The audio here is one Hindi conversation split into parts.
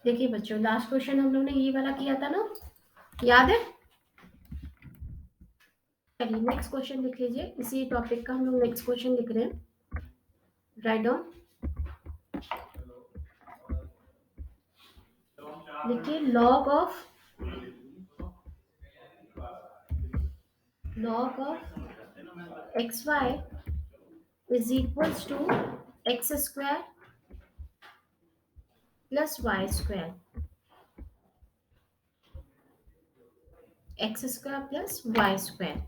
देखिए बच्चों, लास्ट क्वेश्चन हम लोग ने ये वाला किया था ना, याद है? चलिए नेक्स्ट क्वेश्चन लिख लीजिए। इसी टॉपिक का हम लोग नेक्स्ट क्वेश्चन लिख रहे हैं। राइट डाउन लिखिए। log of xy is equals to x square plus y square, x square plus y square।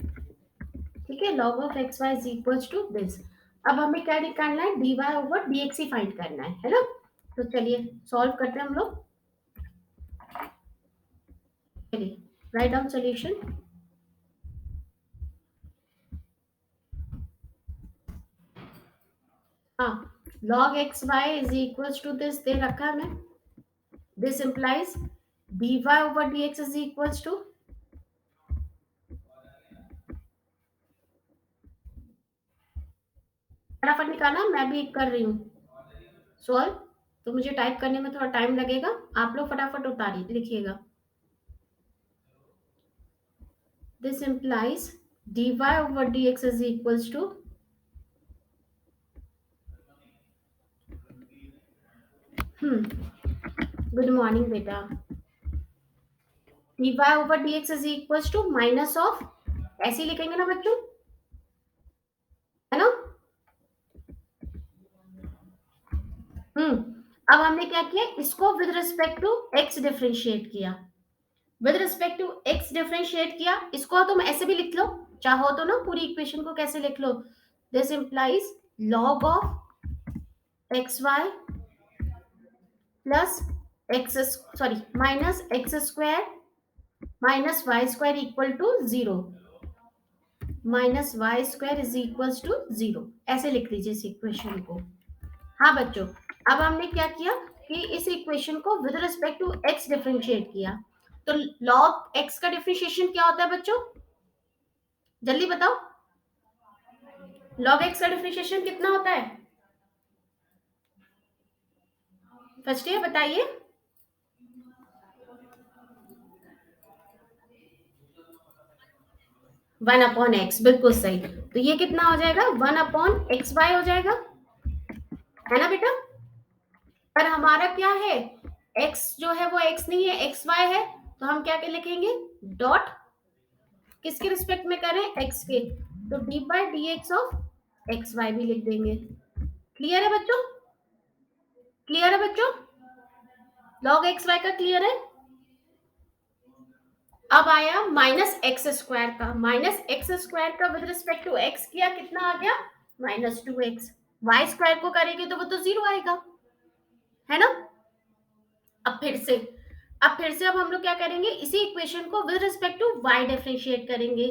ठीक है, log of xy is equals to this। अब हमें क्या निकालना है? dy over dx ही फाइंड करना है ना? तो चलिए सॉल्व करते हैं हम लोग। चलिए राइट डाउन सॉल्यूशन। हाँ, log X Y is equals to this दे रखा है हमें। This implies dy over dx is equals to, फटाफट निकालना, मैं भी कर रही हूँ सॉल्व, तो मुझे टाइप करने में थोड़ा टाइम लगेगा। आप लोग फटाफट उतारिए, लिखिएगा। This implies dy over dx is equals to, good morning बेटा। dy over dx is equals to minus of, ऐसे ही लिखेंगे ना बच्चों, है ना? अब हमने क्या किया, इसको with respect to x differentiate किया। With respect to x differentiate किया, इसको तुम ऐसे भी लिख लो, चाहो तो ना पूरी इक्वेशन को कैसे लिख लो। This implies log of x y plus x, sorry minus x square minus y square equal to zero, minus y square is equal to zero, ऐसे लिख लीजिए इस इक्वेशन को। हाँ बच्चों, अब हमने क्या किया कि इस इक्वेशन को with respect to X differentiate किया। तो log x का डिफरेंशिएशन क्या होता है बच्चों? जल्दी बताओ, log x का डिफरेंशिएशन कितना होता है? फर्स्ट ईयर बताइए। 1/x, बिल्कुल सही। तो ये कितना हो जाएगा? 1/xy हो जाएगा, है ना बेटा? पर हमारा क्या है, x जो है वो x नहीं है, xy है। तो हम क्या के लिखेंगे? डॉट, किसके रिस्पेक्ट में करें? x के। तो D by D X of x Y भी लिख देंगे। क्लियर है बच्चों? क्लियर है बच्चों? log एक्स वाई का क्लियर है? अब आया माइनस एक्स स्क्वायर का। माइनस एक्स स्क्वायर का विद रिस्पेक्ट टू एक्स किया, कितना आ गया? -2x। वाई स्क्वायर को करेंगे तो वो तो जीरो आएगा, है ना? अब फिर से अब हम लोग क्या करेंगे, इसी इक्वेशन को with respect to y differentiate करेंगे।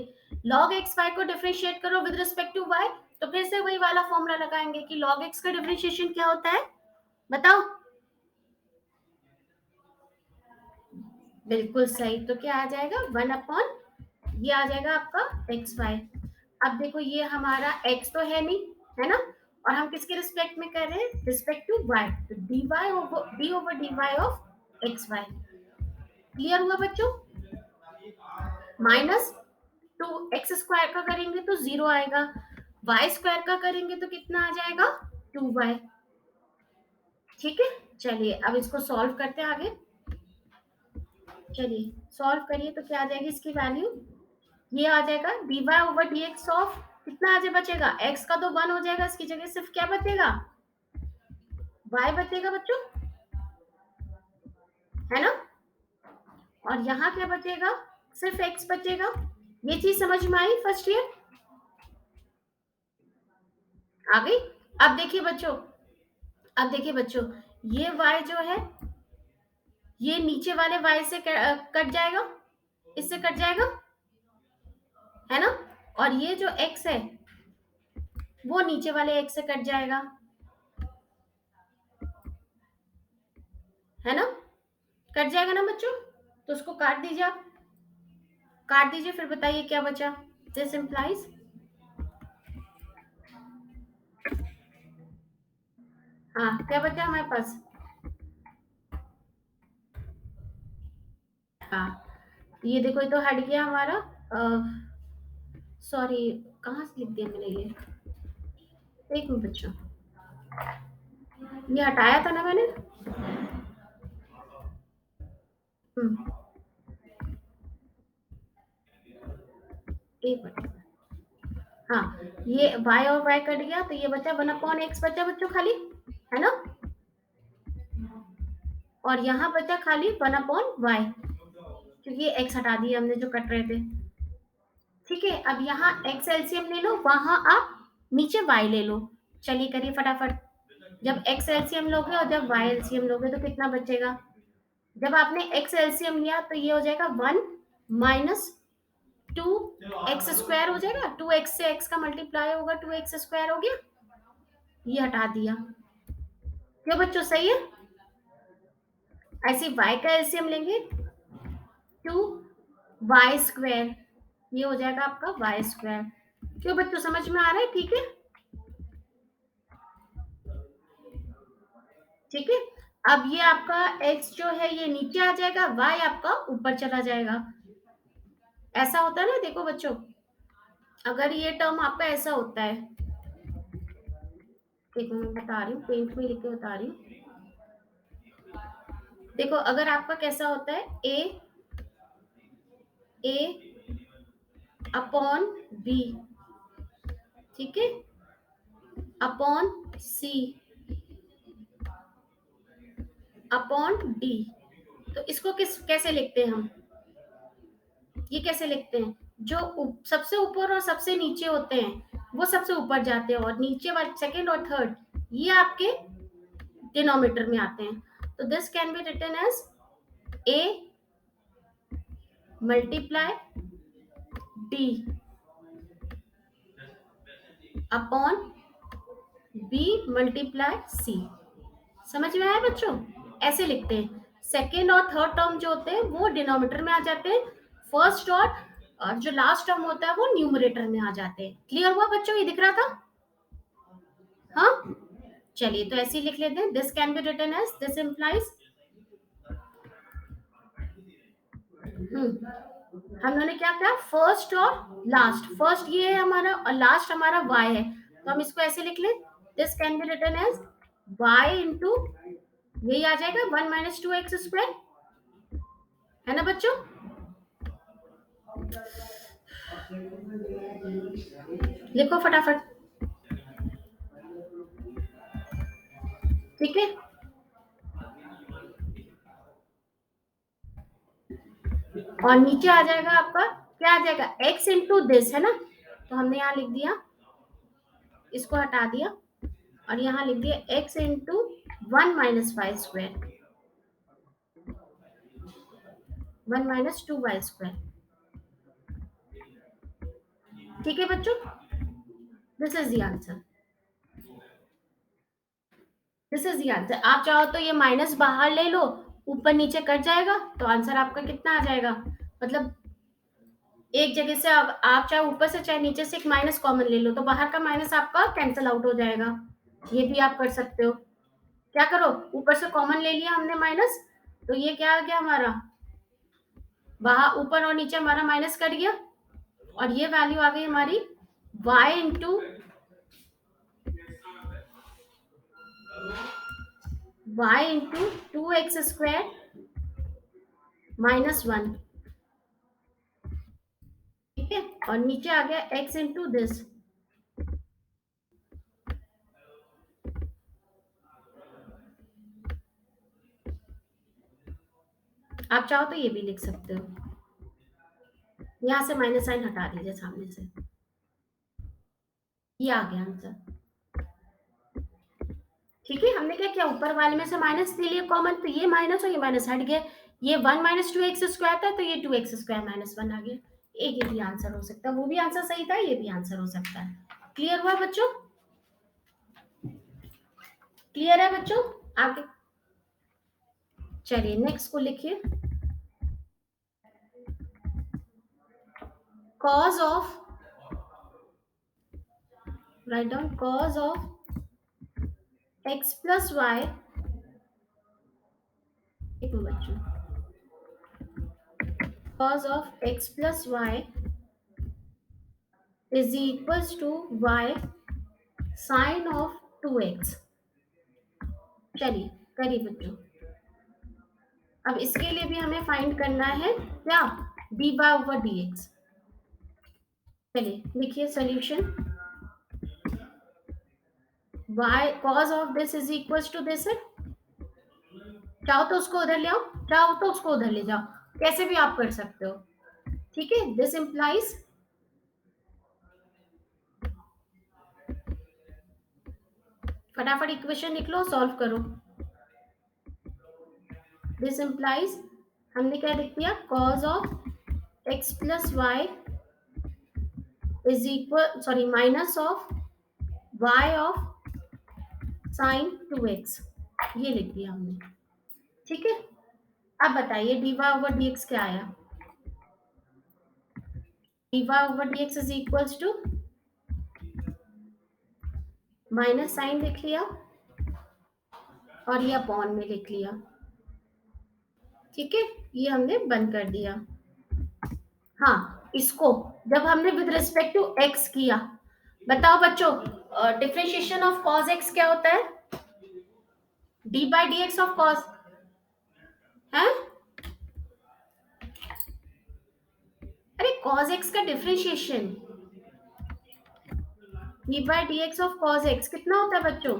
log एक्स वाई को डिफरेंशिएट करो विद रिस्पेक्ट टू y, तो फिर से वही वाला फॉर्मूला लगाएंगे कि log x का डिफरेंशिएशन क्या होता है, बताओ। बिल्कुल सही। तो क्या आ जाएगा? 1/, ये आ जाएगा आपका एक्स वाई। अब देखो ये हमारा x तो है नहीं, है ना? और हम किसके रिस्पेक्ट में कर रहे हैं? Respect to y। तो D over D Y of x Y. Clear हुआ बच्चों? माइनस टू एक्स स्क्वायर का करेंगे तो जीरो आएगा, वाई स्क्वायर का करेंगे तो कितना आ जाएगा? 2y। ठीक है, चलिए अब इसको सॉल्व करते हैं आगे। चलिए सॉल्व करिए, तो क्या आ जाएगी इसकी वैल्यू? ये आ जाएगा dy ओवर dx ऑफ, कितना आ जाए बचेगा? x का तो 1 हो जाएगा, इसकी जगह सिर्फ क्या बचेगा? y बचेगा बच्चों, है ना? और यहाँ क्या बचेगा? सिर्फ x बचेगा। ये चीज समझ में आई फर्स्ट ईयर? आ गई? अब देखिए बच्चों, ये y जो है ये नीचे वाले y से कट जाएगा, इससे कट जाएगा, है ना? और ये जो x है वो नीचे वाले x से कट जाएगा, है ना? कट जाएगा ना बच्चों? तो उसको काट दीजिए, आप काट दीजिए, फिर बताइए क्या बचा। दिस इंप्लाइज, हाँ क्या बचा हमारे पास? हाँ, ये देखो ये तो हट गया हमारा। सॉरी, कहाँ से लिख दिया मैंने ये? एक मिनट बच्चों, ये हटाया था ना मैंने। हम्म, एक मिनट। हाँ, ये y और y कट गया तो ये बचा 1/x बचा बच्चों खाली, है ना? और यहाँ बचा खाली 1/y, क्योंकि ये x हटा दिए हमने जो कट रहे थे। ठीक है, अब यहाँ x एलसीएम ले लो, वहां आप नीचे y ले लो। चलिए करिए फटाफट। जब x एलसीएम लोगे और जब y एलसीएम लोगे तो कितना बचेगा? जब आपने x एलसीएम लिया तो ये हो जाएगा 1 माइनस 2x² हो जाएगा। 2x से x का मल्टीप्लाई होगा, 2x² हो गया। ये हटा दिया। क्यों बच्चों, सही है? ऐसे y का एलसीएम लेंगे 2y², ये हो जाएगा आपका y²। क्यों बच्चों, समझ में आ रहा है? ठीक है, ठीक है। अब ये आपका x जो है ये नीचे आ जाएगा, y आपका ऊपर चला जाएगा। ऐसा होता है ना, देखो बच्चों, अगर ये टर्म आपका ऐसा होता है, देखो मैं बता रही हूँ, पेंट में लिख के बता रही हूँ। देखो अगर आपका कैसा होता है, ए अपॉन बी, ठीक है, अपॉन सी अपॉन डी, तो इसको कैसे लिखते हैं हम? ये कैसे लिखते हैं? जो सबसे ऊपर और सबसे नीचे होते हैं वो सबसे ऊपर जाते हैं, और नीचे वाले सेकंड और थर्ड ये आपके डिनोमिनेटर में आते हैं। तो this can be written as a multiply d upon b multiply c. समझ में आया बच्चों? ऐसे लिखते हैं। सेकेंड और थर्ड टर्म जो होते हैं वो डिनोमिनेटर में आ जाते हैं, फर्स्ट और जो लास्ट टर्म होता है वो न्यूमरेटर में आ जाते हैं। क्लियर हुआ बच्चों? ये दिख रहा था? हाँ, चलिए तो ऐसे ही लिख लेते हैं। This can be written as, this implies, हमने क्या किया, फर्स्ट और लास्ट। फर्स्ट ये है हमारा और लास्ट हमारा y है, तो हम इसको ऐसे लिख ले, this can be written as y into, यही आ जाएगा 1 माइनस 2x², है ना बच्चों? लिखो फटाफट। ठीक है, और नीचे आ जाएगा आपका, क्या आ जाएगा, x इंटू दिस, है ना? तो हमने यहाँ लिख दिया, इसको हटा दिया और यहाँ लिख दिया x into 1 minus y², 1 minus 2y²। ठीक है बच्चों, this is the answer, this is the answer. आप चाहो तो ये माइनस बाहर ले लो, ऊपर नीचे कट जाएगा, तो आंसर आपका कितना आ जाएगा? मतलब एक जगह से आप चाहे ऊपर से चाहे नीचे से एक माइनस कॉमन ले लो, तो बाहर का माइनस आपका कैंसिल आउट हो जाएगा। ये भी आप कर सकते हो। क्या करो, ऊपर से कॉमन ले लिया हमने माइनस, तो ये क्या आ गया हमारा, बाहर ऊपर और नीचे हमारा माइनस कट गया, और ये वैल्यू आ गई हमारी y इंटू (2x² -1), ठीक है, और नीचे आ गया x इंटू दिस। आप चाहो तो ये भी लिख सकते हो, यहाँ से माइनस साइन हटा दीजिए सामने से, ये आ गया आंसर। ठीक है, हमने क्या किया, ऊपर वाले में से माइनस ले लिया कॉमन, तो ये माइनस और ये माइनस हट गया। ये 1 माइनस 2x² था, तो ये 2x² -1 आ गया। एक ही आंसर हो सकता है, वो भी आंसर सही था, ये भी आंसर हो सकता है। क्लियर हुआ बच्चों? क्लियर है बच्चों? आगे चलिए नेक्स्ट को लिखिए। cos of, write down, cos of x plus Y, एक मिनट बच्चों, cos of x plus y is equals to y sin of 2x। चलिए करिए बच्चों। अब इसके लिए भी हमें फाइंड करना है क्या, dy ओवर dx। चलिए लिखिए solution. y cos of this is equals to this है। चाहो तो उसको उधर ले आओ, चाहो तो उसको उधर ले जाओ, कैसे भी आप कर सकते हो। ठीक है, दिस इंप्लाइज, फटाफट इक्वेशन लिख लो, सॉल्व करो। दिस इंप्लाइज, हमने क्या लिख दिया, cos of x plus Y is equal, sorry minus of y of sine 2x, ये लिख दिया हमने। ठीक है, अब बताइए dy ओवर dx क्या आया। dy over dx is equals to minus sine लिख लिया और ये अपॉन में लिख लिया। ठीक है, ये हमने बंद कर दिया। हाँ, इसको जब हमने विद रिस्पेक्ट टू x किया, बताओ बच्चों डिफरेंशिएशन ऑफ cos x क्या होता है, d by dx of cos है। अरे cos x का differentiation d by dx of cos x कितना होता है बच्चों,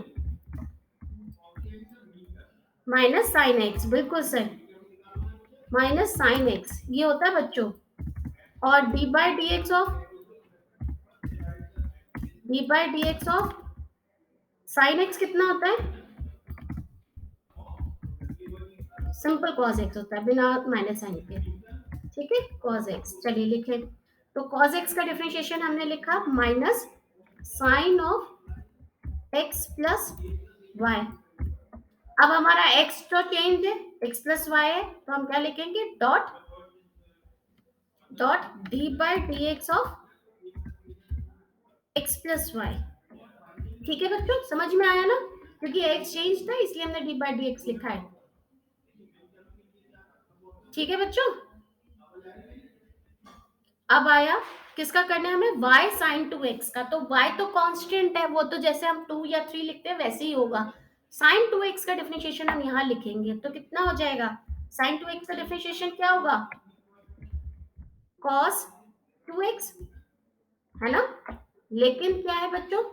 माइनस साइन x, बिल्कुल सही, माइनस साइन x ये होता है बच्चों। और d by dx of sine x कितना होता है, सिंपल cos x होता है बिना माइनस साइन के। ठीक है, cos x, चलिए लिखे। तो cos x का डिफरेंशिएशन हमने लिखा minus sine of x plus Y. अब हमारा x तो चेंज है, x प्लस वाई है, तो हम क्या लिखेंगे, dot dot D by D X of x plus Y. ठीक है बच्चों, समझ में आया ना, क्योंकि x चेंज था इसलिए हमने डी बाई डी एक्स लिखा है। ठीक है बच्चों, अब आया किसका करना है हमें, y sin 2x का। तो y तो कांस्टेंट है, वो तो जैसे हम 2 या 3 लिखते हैं वैसे ही होगा। sin 2x का डिफरेंशिएशन हम यहाँ लिखेंगे तो कितना हो जाएगा, sin 2x का डिफरेंशिएशन क्या होगा, cos 2x, है ना। लेकिन क्या है बच्चों,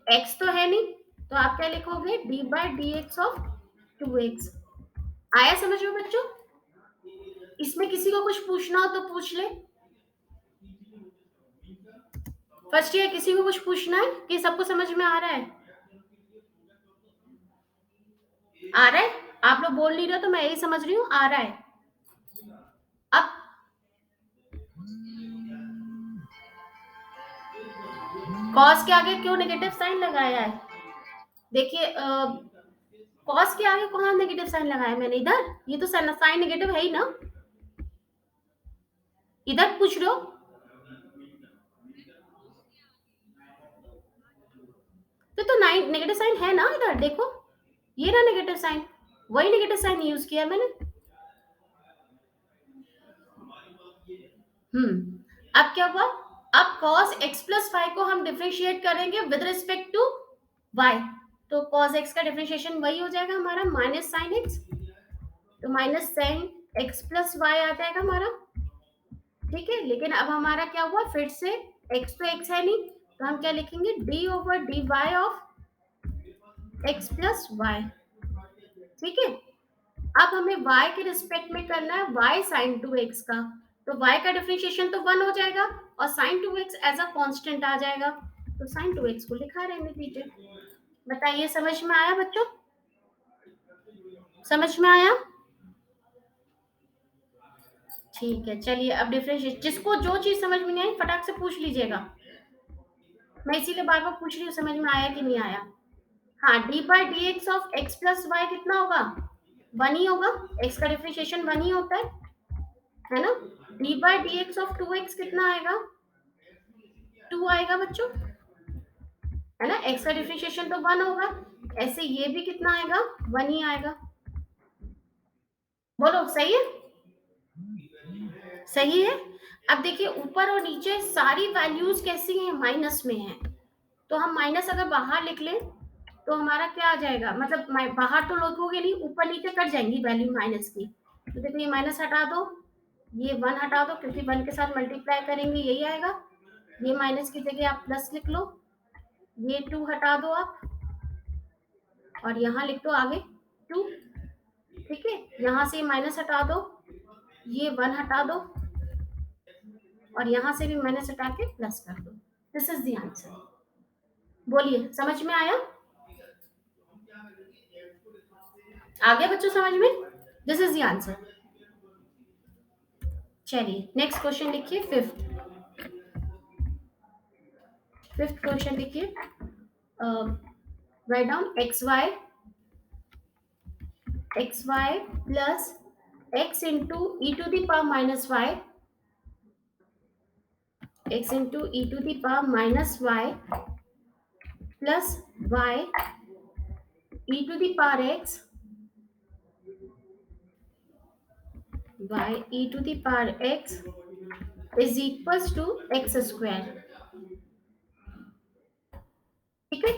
x तो है नहीं, तो आप क्या लिखोगे, d by D X of 2x। आया समझ में बच्चों, इसमें किसी को कुछ पूछना हो तो पूछ ले। फर्स्ट ईयर किसी को कुछ पूछना है कि सबको समझ में आ रहा है, आ रहा है, आप लोग बोल नहीं रहे तो मैं यही समझ रही हूँ आ रहा है। अब कॉस के आगे क्यों नेगेटिव साइन लगाया है, देखिए कॉस के आगे कहाँ नेगेटिव साइन लगाया है मैंने, इधर, ये तो साइन नेगेटिव है ही ना, इधर पूछ रहे हो। तो नेगेटिव साइन है ना इधर, देखो ये ना नेगेटिव साइन, वही नेगेटिव साइन यूज किया मैंने। अब क्या हुआ, अब cos x प्लस फाइव को हम डिफरेंशिएट करेंगे विद रिस्पेक्ट टू y, तो cos x का डिफरेंशिएशन वही हो जाएगा हमारा माइनस साइन x, तो minus sine x plus y आ जाएगा हमारा। ठीक है, लेकिन अब हमारा क्या हुआ, फिर से x तो x है नहीं, तो हम क्या लिखेंगे, d over D Y of x plus Y. ठीक है, अब हमें y के रिस्पेक्ट में करना है y sin 2x का, तो y का डिफरेंशिएशन तो 1 हो जाएगा और sin 2x as a constant आ जाएगा, तो sin 2x को लिखा रहने दीजिए। बताइए समझ में आया बच्चों, समझ में आया। ठीक है, चलिए अब डिफरेंशिएट, जिसको जो चीज समझ में नहीं आई फटाक से पूछ लीजिएगा, मैं इसीलिए बार बार पूछ रही हूँ समझ में आया कि नहीं आया। हाँ, D by D X of X plus Y कितना होगा, 1 ही होगा, x का डिफरेंशिएशन 1 ही होता है ना। D by D X of 2x कितना आएगा, 2 आएगा बच्चों, है ना, x का डिफरेंशिएशन तो 1 होगा, ऐसे ये भी कितना आएगा, 1 ही आएगा। बोलो सही है, सही है। अब देखिए ऊपर और नीचे सारी वैल्यूज कैसी हैं, माइनस में है। तो हम माइनस अगर बाहर लिख लें तो हमारा क्या आ जाएगा, मतलब बाहर तो लिखोगे नहीं, ऊपर नीचे कट जाएंगी वैल्यू माइनस की। तो देखो ये माइनस हटा दो, ये वन हटा दो, क्योंकि वन के साथ मल्टीप्लाई करेंगे यही आएगा। ये माइनस की जगह आप प्लस लिख लो, ये टू हटा दो आप, और यहाँ लिख दो आगे टू। ठीक है, यहाँ से माइनस हटा दो, ये वन हटा दो, और यहाँ से भी माइनस हटा के प्लस कर दो। This is the answer. बोलिए, समझ में आया? आ गया बच्चों समझ में? This is the answer. चलिए नेक्स्ट क्वेश्चन लिखिए, फिफ्थ। फिफ्थ क्वेश्चन लिखिए, write down xy plus x into e to the power minus y, x into e to the power minus y plus y e to the power x, y e to the power x is equals to x square। ठीक है,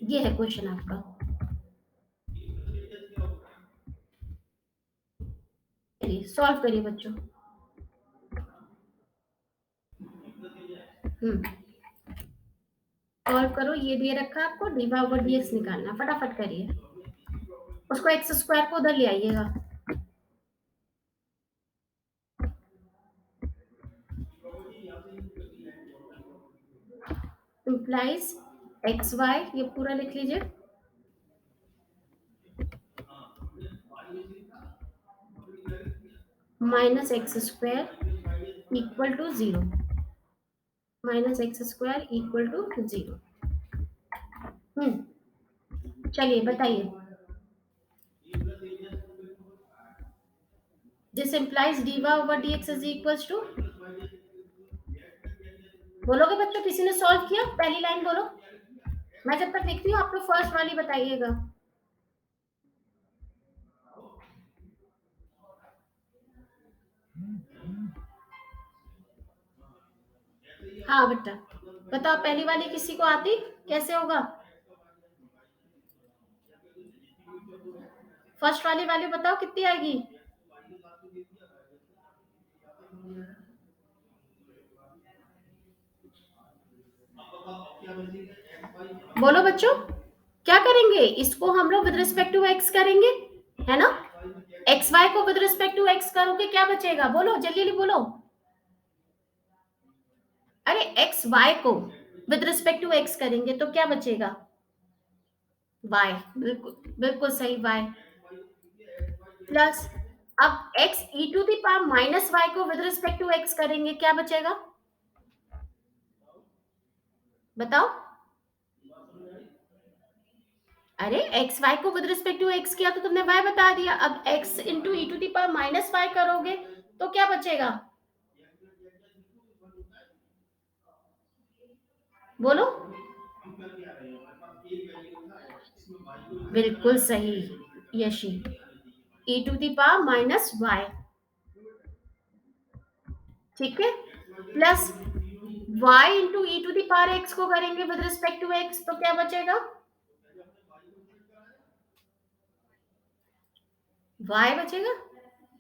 ये है क्वेश्चन आपका। चलिए सॉल्व करिए बच्चों। सॉल्व करो, ये दे रखा है आपको, D Y over D X निकालना, फटाफट करिए। उसको एक्स स्क्वायर को उधर ले आइएगा। इम्प्लाइज एक्स वाई, ये पूरा लिख लीजिए, minus x square equal to zero, minus x square equal to zero. चलिए बताइए। This implies D Y over D X is equals to, बोलोगे बच्चों? किसी ने सॉल्व किया? पहली लाइन बोलो, मैं जब तक लिखती हूँ आप लोग फर्स्ट वाली बताइएगा। हाँ बेटा बताओ, पहली वाली किसी को आती? कैसे होगा? फर्स्ट वाली वैल्यू बताओ कितनी आएगी? बोलो बच्चों, क्या करेंगे? इसको हम लोग विद रिस्पेक्ट टू एक्स करेंगे, है ना? एक्स वाई को विद रिस्पेक्ट टू एक्स करोगे, क्या बचेगा? बोलो जल्दी जल्दी बोलो। अरे एक्स वाई को विद रिस्पेक्ट टू एक्स करेंगे तो क्या बचेगा? वाई, बिल्कुल बिल्कुल सही, वाई प्लस, अब X E to the power minus Y को विद रिस्पेक्ट टू एक्स करेंगे, क्या बचेगा? बताओ। अरे एक्स वाई को विद रिस्पेक्ट टू एक्स किया तो तुमने वाई बता दिया, अब X into e to the power minus y करोगे तो क्या बचेगा? बोलो। बिल्कुल सही Yashi, e to the power minus Y. ठीक है, plus y into e to the power x को करेंगे विद रिस्पेक्ट टू एक्स तो क्या बचेगा? y बचेगा,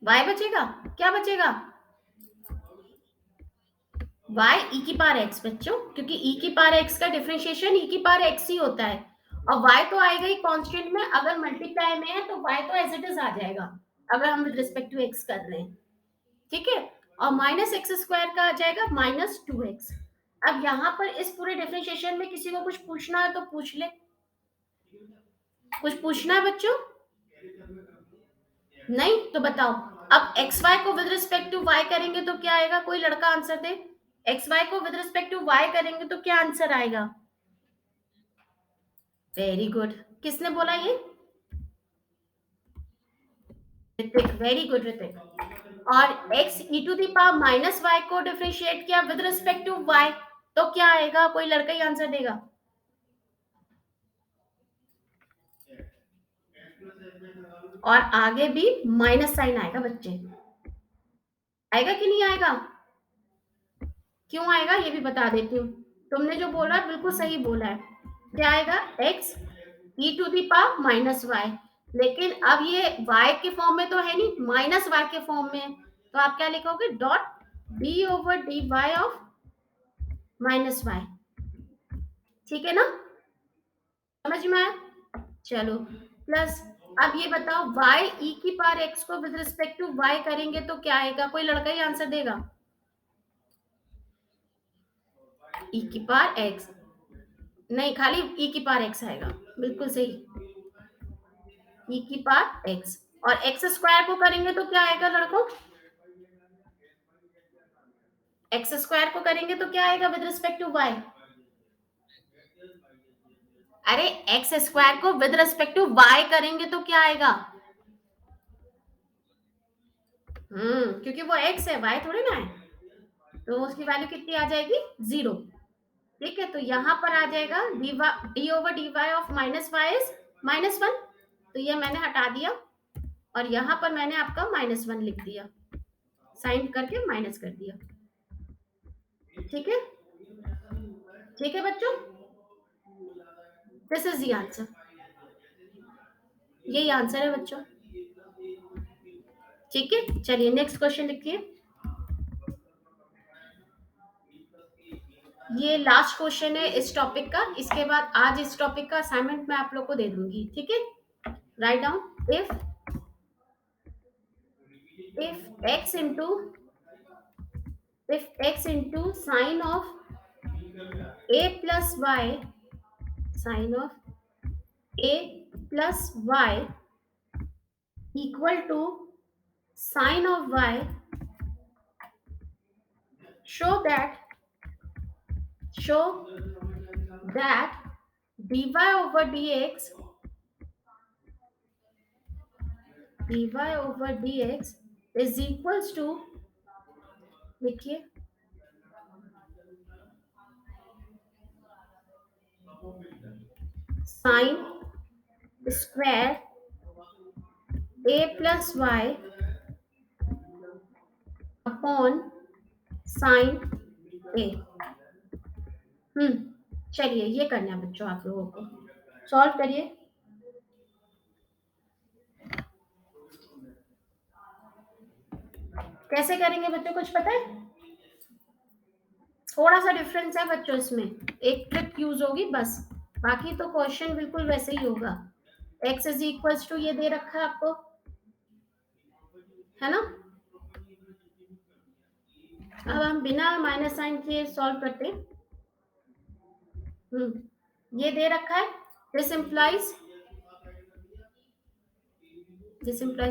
y बचेगा, क्या बचेगा? y e की पावर x बच्चों, क्योंकि e की पावर x का डिफरेंशिएशन e की पावर x ही होता है, और y तो आएगा ही कांस्टेंट में, अगर मल्टीप्लाई में है तो y तो एज इट इज आ जाएगा अगर हम विद रिस्पेक्ट टू x कर रहे हैं। ठीक है, और माइनस एक्स स्क्वायर का आ जाएगा माइनस टू एक्स। अब यहाँ पर इस पूरे डिफरेंशिएशन में किसी को कुछ पूछना है तो पूछ ले। कुछ पूछना है बच्चों? नहीं तो बताओ। अब एक्स वाई को विद रिस्पेक्ट टू वाई करेंगे तो क्या आएगा? कोई लड़का आंसर दे। एक्स वाई को विद रिस्पेक्ट टू वाई करेंगे तो क्या आंसर आएगा? वेरी गुड, किसने बोला ये? Hrithik, very good Hrithik. और x E to the power minus Y को डिफरेंशिएट किया विद रिस्पेक्ट टू वाई तो क्या आएगा? कोई लड़का ही आंसर देगा। और आगे भी माइनस साइन आएगा बच्चे, आएगा कि नहीं आएगा? क्यों आएगा ये भी बता देती हूँ। तुमने जो बोला बिल्कुल सही बोला है। क्या आएगा? x e to the power minus Y. लेकिन अब ये y के फॉर्म में तो है नहीं, माइनस वाई के फॉर्म में है। तो आप क्या लिखोगे? Dot d over D Y of minus Y. ठीक है ना? समझ में आया? चलो प्लस, अब ये बताओ y e की पावर x को विद रिस्पेक्ट टू y करेंगे तो क्या आएगा? कोई लड़का ही आंसर देगा। e की पावर x नहीं, खाली e की पावर x आएगा। बिल्कुल सही, e की पावर x। और x स्क्वायर को करेंगे तो क्या आएगा लड़कों? x स्क्वायर को करेंगे तो क्या आएगा विद रिस्पेक्ट टू y? अरे x स्क्वायर को विद रिस्पेक्ट टू y करेंगे तो क्या आएगा? क्योंकि वो x है, y थोड़ी ना है, तो उसकी वैल्यू कितनी आ जाएगी? 0। ठीक है, तो यहाँ पर आ जाएगा D over D Y of minus Y is -1। तो ये मैंने हटा दिया और यहाँ पर मैंने आपका -1 लिख दिया, साइन करके माइनस कर दिया। ठीक है, ठीक है बच्चों, दिस इज द आंसर। यही आंसर है बच्चों। ठीक है, चलिए नेक्स्ट क्वेश्चन लिखिए। ये लास्ट क्वेश्चन है इस टॉपिक का। इसके बाद आज इस टॉपिक का असाइनमेंट मैं आप लोग को दे दूंगी। ठीक है, write down if x into if x into sine of a plus y, sine of a plus y equal to sine of y, show that show that dy over dx is equals to, लिखिए, sine square a plus y upon sine a. चलिए ये करना है बच्चों, आप लोगों को सॉल्व करिए। कैसे करेंगे बच्चों, कुछ पता है? थोड़ा सा डिफरेंस है बच्चों इसमें, एक ट्रिक यूज होगी बस, बाकी तो क्वेश्चन बिल्कुल वैसे ही होगा। x इज इक्वल्स टू ये दे रखा है आपको, है ना? अब हम बिना माइनस साइन किए सॉल्व करते हैं। ये दे रखा है, दिस इम्प्लाइज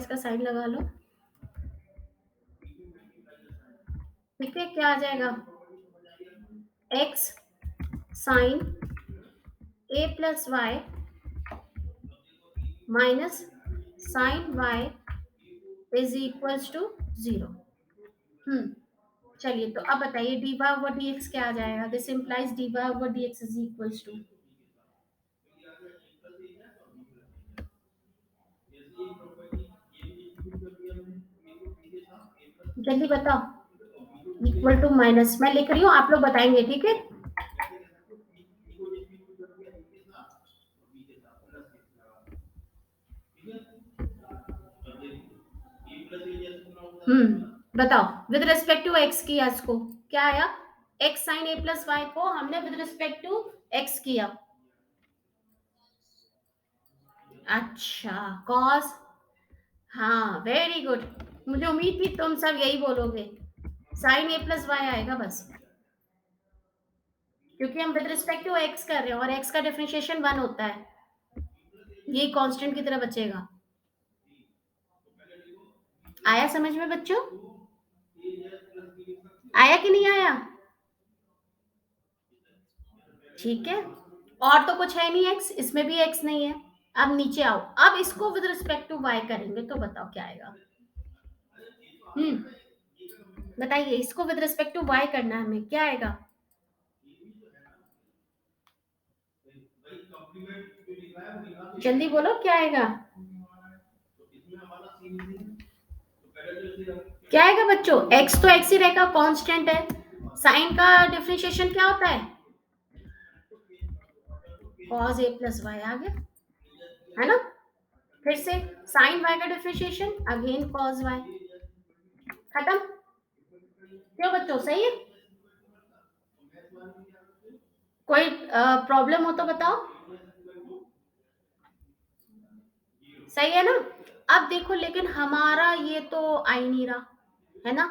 का साइन लगा लो। ठीक है, क्या आ जाएगा? x sine a plus Y minus sine y is equals to 0। चलिए, तो अब बताइए D Y over D X क्या आ जाएगा? This implies D Y over D X is equals to, जल्दी बताओ। इक्वल टू माइनस, मैं लिख रही हूँ, आप लोग बताएंगे। ठीक है, बताओ। विद रिस्पेक्ट टू एक्स किया, इसको क्या आया? X sign A plus Y को हमने विद रिस्पेक्ट टू एक्स किया। अच्छा, कॉस, हाँ वेरी गुड, मुझे उम्मीद थी तुम सब यही बोलोगे, साइन ए प्लस वाई आएगा बस, क्योंकि हम विद रिस्पेक्ट टू एक्स कर रहे हैं और एक्स का डिफरेंशिएशन 1 होता है, ये कांस्टेंट की तरह बचेगा। आया समझ में बच्चों? आया कि नहीं आया? ठीक है, और तो कुछ है नहीं, एक्स इसमें भी एक्स नहीं है। अब नीचे आओ, अब इसको विद रिस्पेक्ट टू वाई करेंगे तो बताओ क्या आएगा? बताइए, इसको विद रिस्पेक्ट टू वाई करना है हमें, क्या आएगा? जल्दी बोलो क्या आएगा? क्या आएगा बच्चों? एक्स तो एक्स ही रहेगा, कांस्टेंट है। साइन का डिफरेंशिएशन क्या होता है? cos a प्लस वाई आ गया, है ना। फिर से साइन वाई का डिफरेंशिएशन अगेन cos वाई, खत्म। क्यों बच्चों, सही है? कोई प्रॉब्लम हो तो बताओ। सही है ना। अब देखो, लेकिन हमारा ये तो आ ही नहीं रहा, है ना।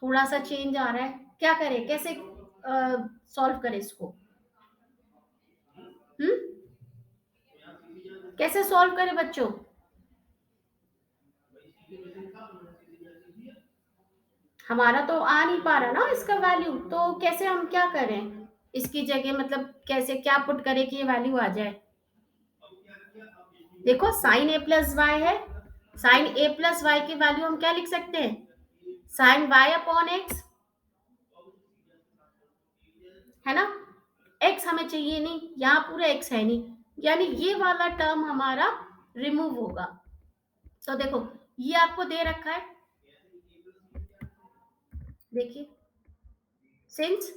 थोड़ा सा चेंज आ रहा है, क्या करें, कैसे सॉल्व करें इसको? हम्म कैसे सॉल्व करें बच्चों? हमारा तो आ नहीं पा रहा ना इसका वैल्यू, तो कैसे हम क्या करें इसकी जगह, मतलब कैसे क्या पुट करें कि ये वैल्यू आ जाए? देखो साइन ए प्लस वाई है, साइन ए प्लस वाई की वैल्यू हम क्या लिख सकते हैं? साइन वाई अपॉन एक्स, है ना। एक्स हमें चाहिए नहीं, यहाँ पूरा एक्स है नहीं, यानी ये वाला टर्म हमारा रिमूव होगा। तो देखो ये आपको दे रखा है, देखिए, सिंस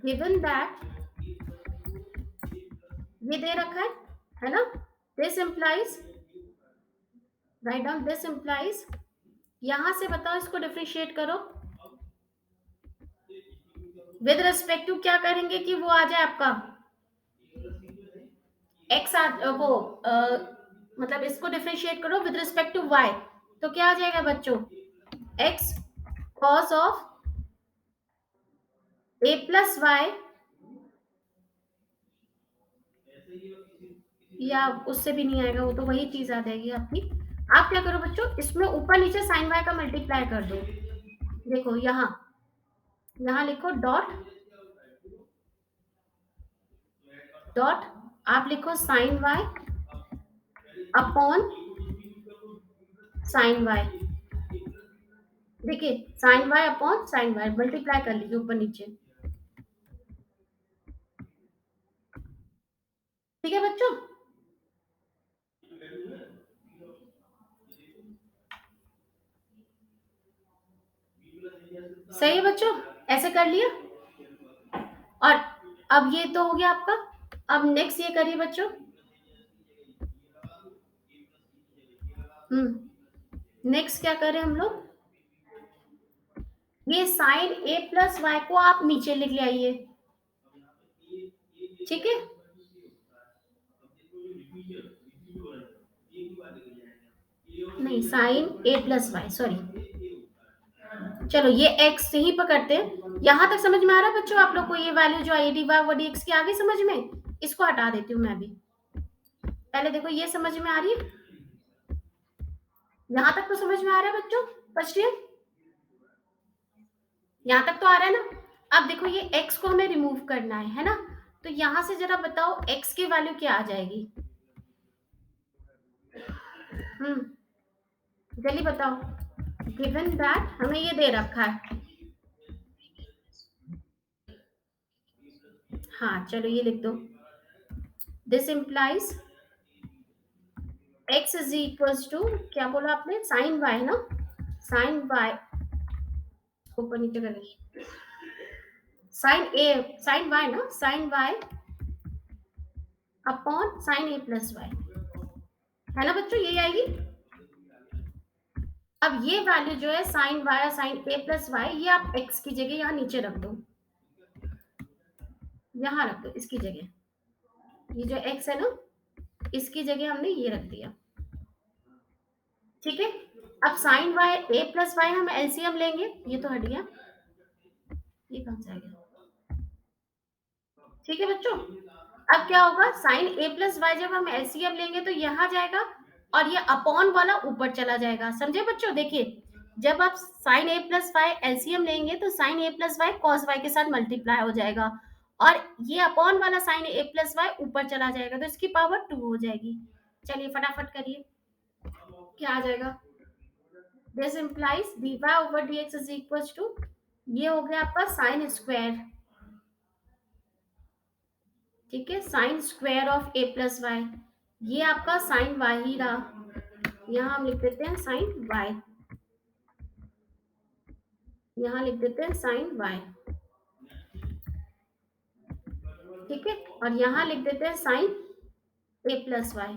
गिवन दैट, ये दे रखा है ना। This implies, write down, this implies, यहां से बताओ इसको डिफ्रेंशिएट करो विद रिस्पेक्ट टू, क्या करेंगे कि वो आ जाए आपका एक्स, वो मतलब इसको डिफ्रेंशिएट करो विद रिस्पेक्ट टू वाई, तो क्या आ जाएगा बच्चों? X cos of A plus Y, या उससे भी नहीं आएगा, वो तो वही चीज आ जाएगी आपकी। आप क्या करो बच्चों, इसमें ऊपर नीचे साइन वाई का मल्टीप्लाई कर दो। देखो यहाँ, यहाँ लिखो डॉट डॉट, आप लिखो sine Y upon sine y, देखिए sine Y upon sine y multiply कर लीजिए ऊपर नीचे, ठीक है बच्चों। सही है बच्चों, ऐसे कर लिया। और अब ये तो हो गया आपका, अब नेक्स्ट ये करिए बच्चों। नेक्स्ट क्या करें हम लोग, ये साइन ए प्लस वाई को आप नीचे लिख ले आइए, ठीक है। नहीं, sign A plus Y, sorry, चलो ये एक्स से ही पकड़ते हैं। यहां तक समझ में आ रहा है बच्चों आप लोग को? ये वैल्यू जो आई डी वाई वो डी एक्स की आगे समझ में, इसको हटा देती हूँ मैं भी। पहले देखो ये समझ में आ रही है, यहां तक तो समझ में आ रहा है बच्चों, फर्स्ट ईयर, यहाँ तक तो आ रहा है ना। अब देखो ये x को हमें रिमूव करना है ना। तो यहां से जरा बताओ x की वैल्यू क्या आ जाएगी? हम्म जल्दी बताओ, गिवन दैट हमें ये दे रखा है। हाँ चलो ये लिख दो, this implies x is equals to, क्या बोला आपने, साइन वाई ना, साइन वाई, ऊपर नीचे करेंगे, साइन ए, साइन वाई ना, sine Y upon sine A plus Y, है ना बच्चों, यही आएगी। अब ये वैल्यू जो है साइन वाई और साइन ए प्लस वाई, ये आप x की जगह यहाँ नीचे रख दो, यहाँ रख दो इसकी जगह, ये जो x है ना, इसकी जगह हमने ये रख दिया, ठीक है। अब साइन वाई ए प्लस वाई हम एलसीएम लेंगे, ये तो हट गया, ये कहां से आ गया, ठीक है बच्चों। अब क्या होगा, साइन ए प्लस वाई जब हम एलसीएम लेंगे तो यहाँ जाएगा, और ये अपॉन वाला ऊपर चला जाएगा, समझे बच्चों। देखिए जब आप sign A plus Y LCM लेंगे तो sign A plus Y cos Y के साथ मल्टीप्लाई हो जाएगा, और ये अपॉन वाला साइन ए प्लस वाई ऊपर चला जाएगा, तो इसकी पावर 2 हो जाएगी। चलिए फटाफट करिए, क्या आ जाएगा, this implies dy over dx is equal to, ये हो गया आपका साइन स्क्वायर, ठीक है, sine square of A plus Y, ये आपका साइन वाई ही रहा, यहाँ हम लिख देते हैं साइन वाई, यहां लिख देते हैं साइन वाई, ठीक है, और यहां लिख देते हैं साइन ए प्लस वाई।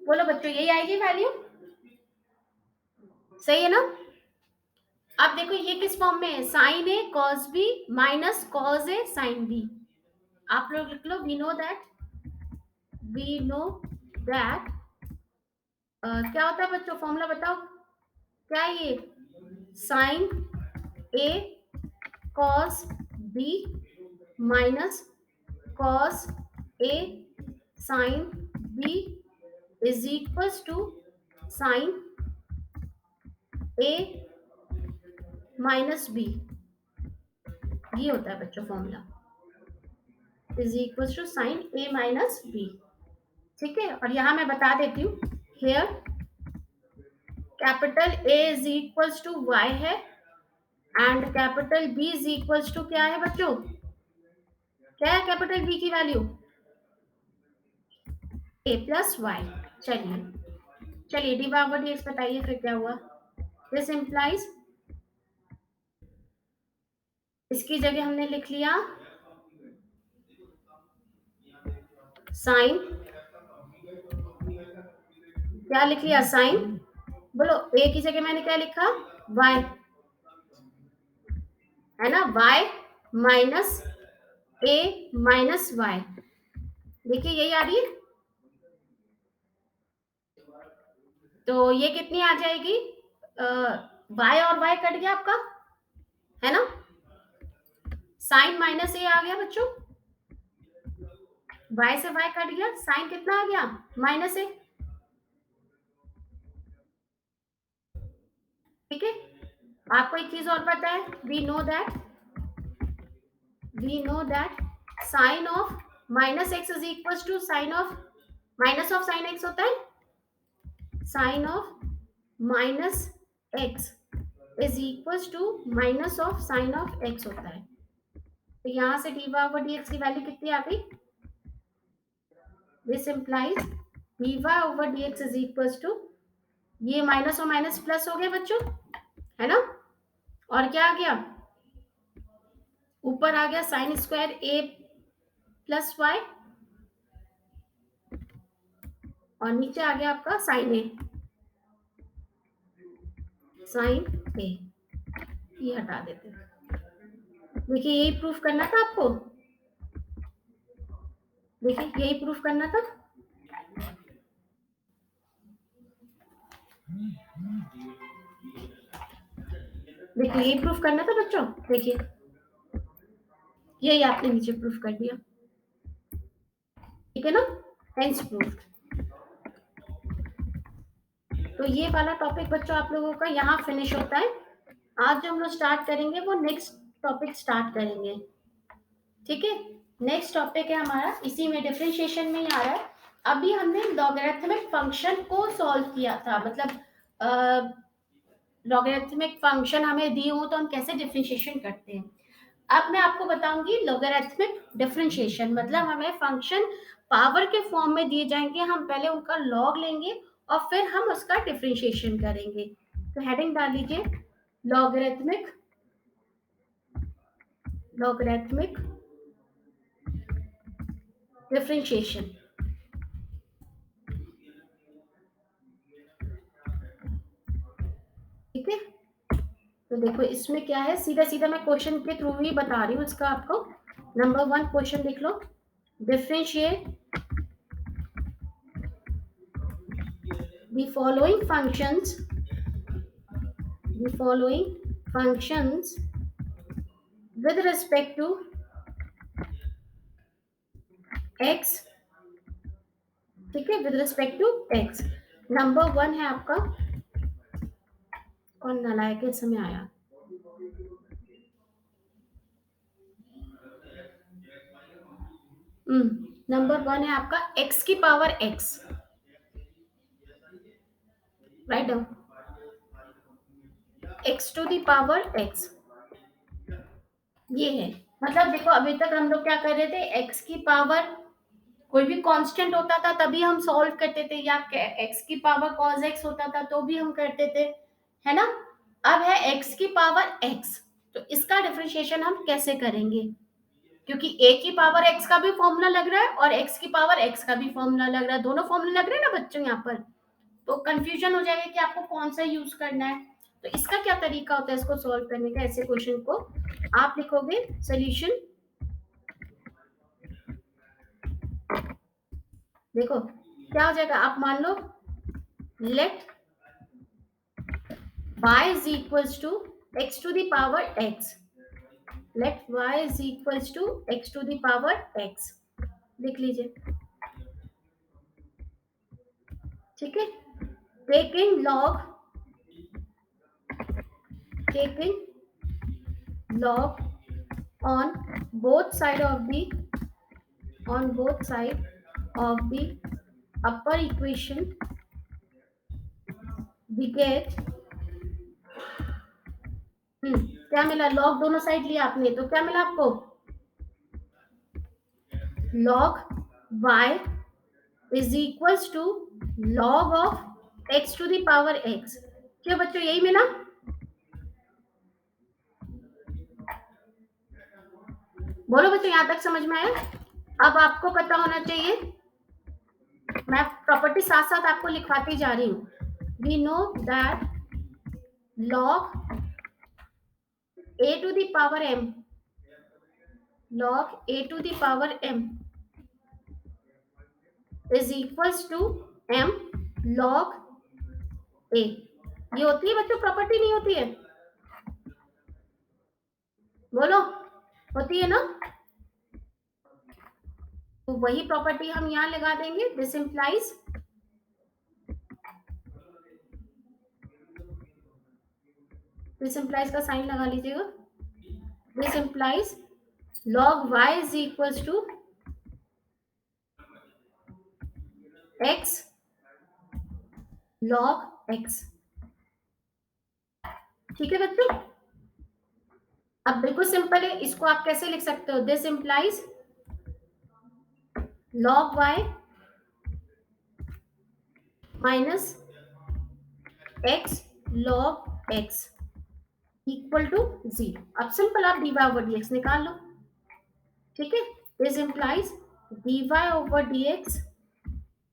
बोलो बच्चों, यही आएगी वैल्यू, सही है ना? अब देखो ये किस फॉर्म में है, sign a cos b minus cos a sine B. आप लोग लिख लो, वी नो दैट क्या होता है बच्चों, फॉर्मूला बताओ क्या है ये, sine a cos b minus cos a sine b is equals to sine a minus b. ये होता है बच्चों formula, is equals to sine a minus b, ठीक है। और यहां मैं बता देती हूँ, here capital a is equals to y है and capital b is equals to क्या है बच्चों, क्या है कैपिटल बी की वैल्यू, ए प्लस वाई। चलिए चलिए डी बावर डी एक्स बताइए फिर क्या हुआ। दिस इंप्लाइज, इसकी जगह हमने लिख लिया साइन, क्या लिख लिया साइन, बोलो ए की जगह मैंने क्या लिखा, वाई, है ना, वाई माइनस ए माइनस वाई। देखिए यही आ रही है, तो ये कितनी आ जाएगी, वाई और वाई कट गया आपका, है ना, साइन माइनस ए आ गया बच्चों, वाई से वाई कट गया, साइन कितना आ गया, माइनस ए, ठीक है। आपको एक चीज और पता है, we know that sine of minus X is equal to sine of minus of sine X होता है, sine of minus X is equal to minus of sine of X होता है। तो यहां से D Y over D X की वैल्यू कितनी आ गई, this implies D Y over D X is equal to, ये माइनस और माइनस प्लस हो गए बच्चों, है ना, और क्या आ गया, ऊपर आ गया साइन स्क्वायर ए प्लस वाई और नीचे आ गया आपका साइन ए, साइन ए, ये हटा देते हैं। देखिए यही प्रूफ करना था आपको, देखिए यही प्रूफ करना था, देखिए यही प्रूफ करना था बच्चों, देखिए यही आपने नीचे प्रूफ कर दिया, ठीक है ना, हेंस प्रूफ। तो ये वाला टॉपिक बच्चों आप लोगों का यहाँ फिनिश होता है। आज जो हम लोग स्टार्ट करेंगे वो नेक्स्ट टॉपिक स्टार्ट करेंगे, ठीक है। नेक्स्ट टॉपिक है हमारा, इसी में डिफरेंशिएशन में ही आ रहा है। अभी हमने लॉगरिथमिक फंक्शन को सॉल्व किया था, मतलब लॉगरिथमिक फंक्शन हमें दी हो तो हम कैसे डिफरेंशिएशन करते हैं। अब मैं आपको बताऊंगी लॉगरिथमिक डिफरेंशिएशन, मतलब हमें फंक्शन पावर के फॉर्म में दिए जाएंगे, हम पहले उनका लॉग लेंगे और फिर हम उसका डिफरेंशिएशन करेंगे। तो हेडिंग डाल लीजिए, लॉगरिथमिक लॉगरिथमिक डिफरेंशिएशन, ठीक है। तो देखो इसमें क्या है, सीधा सीधा मैं क्वेश्चन के थ्रू ही बता रही हूँ इसका आपको। नंबर 1 क्वेश्चन लिख लो, differentiate the following functions with respect to x, ठीक है, with respect to x। Number 1 है आपका, कौन नालायक के समय आया, नंबर 1 है आपका x की power x, write down, x to the power x, ये है। मतलब देखो अभी तक हम लोग क्या कर रहे थे, x की पावर कोई भी कांस्टेंट होता था तभी हम सॉल्व करते थे, या एक्स की पावर cos x होता था तो भी हम करते थे, है ना। अब है x की पावर x, तो इसका डिफरेंशिएशन हम कैसे करेंगे, क्योंकि a की पावर x का भी फॉर्मूला लग रहा है और x की पावर x का भी फॉर्मूला लग रहा है, दोनों फॉर्मूला लग रहे हैं ना बच्चों यहाँ पर, तो कंफ्यूजन हो जाएगा कि आपको कौन सा यूज करना है। तो इसका क्या तरीका होता है इसको सॉल्व करने का, ऐसे क्वेश्चन को आप लिखोगे सोल्यूशन, देखो क्या हो जाएगा, आप मान लो late y is equals to x to the power x, let y is equals to x to the power x, लिख लीजिए, ठीक है। taking log taking log on both side of the on both side of the upper equation we get, क्या मिला, log दोनों साइड लिया आपने तो क्या मिला आपको, log y is equals to log of x to the power x, क्यों बच्चों यही मिला, बोलो बच्चों यहां तक समझ में आया। अब आपको पता होना चाहिए, मैं प्रॉपर्टी साथ साथ आपको लिखवाती जा रही हूँ, we know that log a to the power m, log a to the power m is equals to m log a, ये होती है बच्चों प्रॉपर्टी, नहीं होती है, बोलो होती है ना, तो वही प्रॉपर्टी हम यहाँ लगा देंगे, दिस इम्प्लाइज का साइन लगा लीजिएगा, this implies log y is equals to x log x, ठीक है बच्चों। अब बिल्कुल सिंपल है, इसको आप कैसे लिख सकते हो, this implies log y minus x log x equal to 0। अब सिंपल आप dy ओवर dx निकाल लो, ठीक है। This implies dy over dx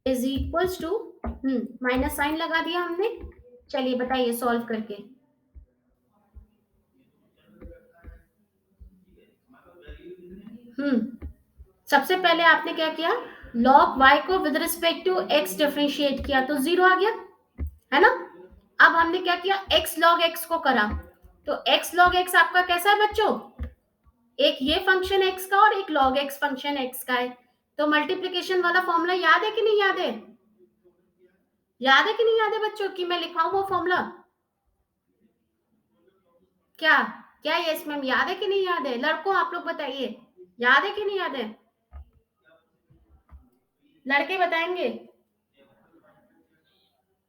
is equals to, minus sign लगा दिया हमने, चलिए बताइए सॉल्व करके, सबसे पहले आपने क्या किया, log y को with respect to x differentiate किया तो 0 आ गया, है ना। अब हमने क्या किया, x log x को करा, तो x log x आपका कैसा है बच्चों, एक ये फंक्शन x का और एक log x फंक्शन x का है, तो मल्टीप्लीकेशन वाला फॉर्मूला याद है कि नहीं याद है, याद है कि नहीं याद है बच्चों, कि मैं लिखाऊं वो फॉर्मूला, क्या क्या यस मैम याद है कि नहीं याद है, लड़कों आप लोग बताइए याद है कि नहीं याद है, लड़के बताएंगे,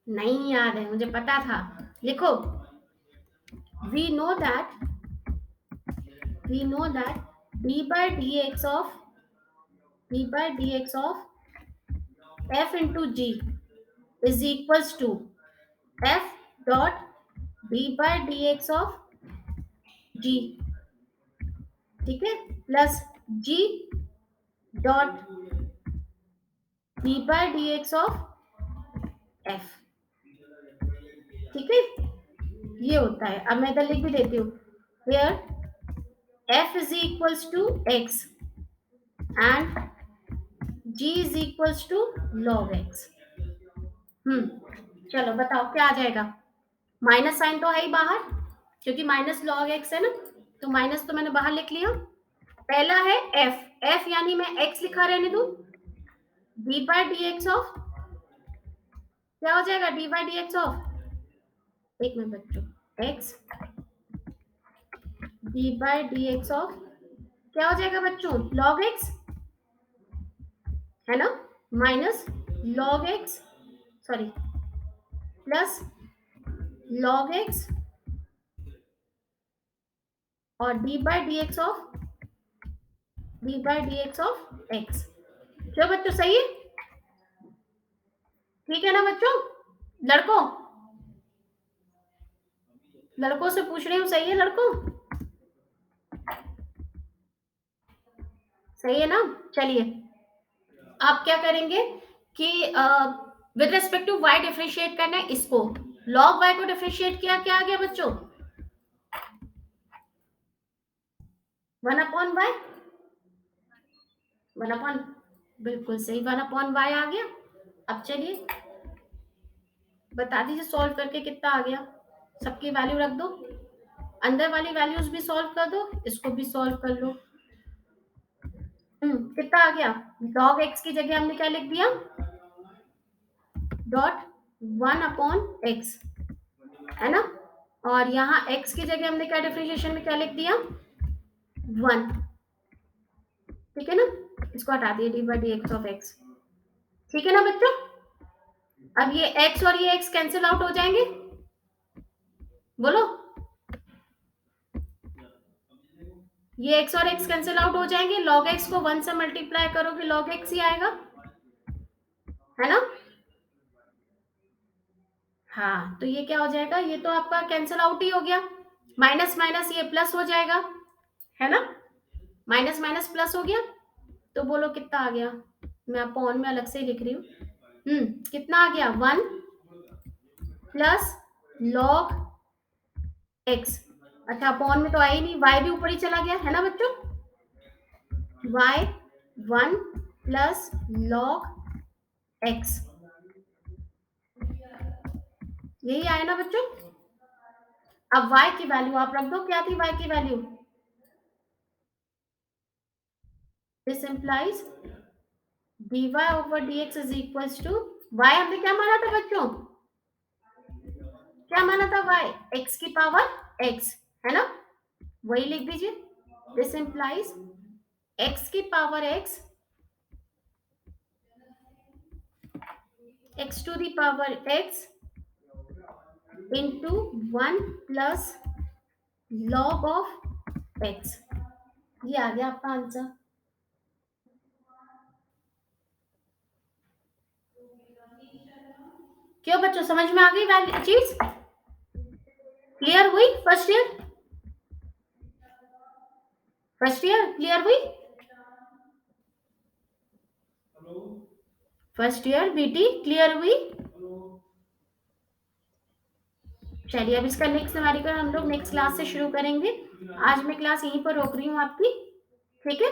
नहीं याद है मुझे पता था, लिखो, we know that d by dx of f into g is equals to f dot d by dx of g, ठीक है, plus g dot d by dx of f, ठीक है, ये होता है। अब मैं इधर लिख भी देती हूँ, where f is equals to x and g is equals to log x, चलो बताओ क्या आ जाएगा, माइनस साइन तो है ही बाहर, क्योंकि माइनस लॉग एक्स है ना, तो माइनस तो मैंने बाहर लिख लिया, पहला है f यानी मैं x लिखा रहने दू, d by dx ऑफ, क्या हो जाएगा d by dx ऑफ, एक मिनट बच्चों, x d by dx of क्या हो जाएगा बच्चों, log x, है ना, minus log x, sorry plus log x और d by dx of x, क्यों बच्चों, सही है? ठीक है ना बच्चों? लड़कों, लड़कों से पूछ रही हूँ, सही है लड़कों? सही है ना? चलिए, आप क्या करेंगे कि with respect to y differentiate करना है इसको। log y को डिफरेंशिएट किया, क्या आ गया बच्चों? 1/y, 1 बिल्कुल सही, 1/y आ गया। अब चलिए बता दीजिए सॉल्व करके कितना आ गया। सबकी वैल्यू रख दो, अंदर वाली वैल्यूज भी सॉल्व कर दो, इसको भी सॉल्व कर लो। कितना आ गया? log x की जगह हमने क्या लिख दिया? डॉट 1/x, है ना? और यहाँ x की जगह हमने क्या डिफरेंशिएशन में क्या लिख दिया? 1। ठीक है ना? इसको हटा दिए, D by D X of x. ठीक है ना बच्चों? अब ये x और ये x कैंसिल आउट हो जाएंगे, बोलो। ये x और x कैंसिल आउट हो जाएंगे, log x को 1 से मल्टीप्लाई करोगे log x ही आएगा, है ना? हाँ, तो ये क्या हो जाएगा? ये तो आपका कैंसिल आउट ही हो गया। माइनस माइनस ये प्लस हो जाएगा, है ना? माइनस माइनस प्लस हो गया, तो बोलो कितना आ गया? मैं अपॉन में अलग से ही लिख रही हूँ। कितना आ गया? 1 प्लस log x। अच्छा, अपॉन में तो आई नहीं, y भी ऊपर ही चला गया, है ना बच्चों? y 1 प्लस log x, यही आया ना बच्चों? अब y की वैल्यू आप रख दो, क्या थी y की value? This implies dy over dx is equals to y, हमने क्या माना था बच्चों? क्या माना था? y, x की पावर x, है ना? वही लिख दीजिए। दिस इंप्लाइज x की power x, x to the power x into 1 plus log of x। ये आ गया आपका आंसर। क्यों बच्चों, समझ में आ गई वैल्यू चीज? क्लियर हुई? First year, first year clear हुई? फर्स्ट ईयर बीटी क्लियर हुई? चलिए, अब इसका नेक्स्ट न्यूमेरिकल हम लोग नेक्स्ट क्लास से शुरू करेंगे। आज मैं क्लास यहीं पर रोक रही हूँ आपकी, ठीक है?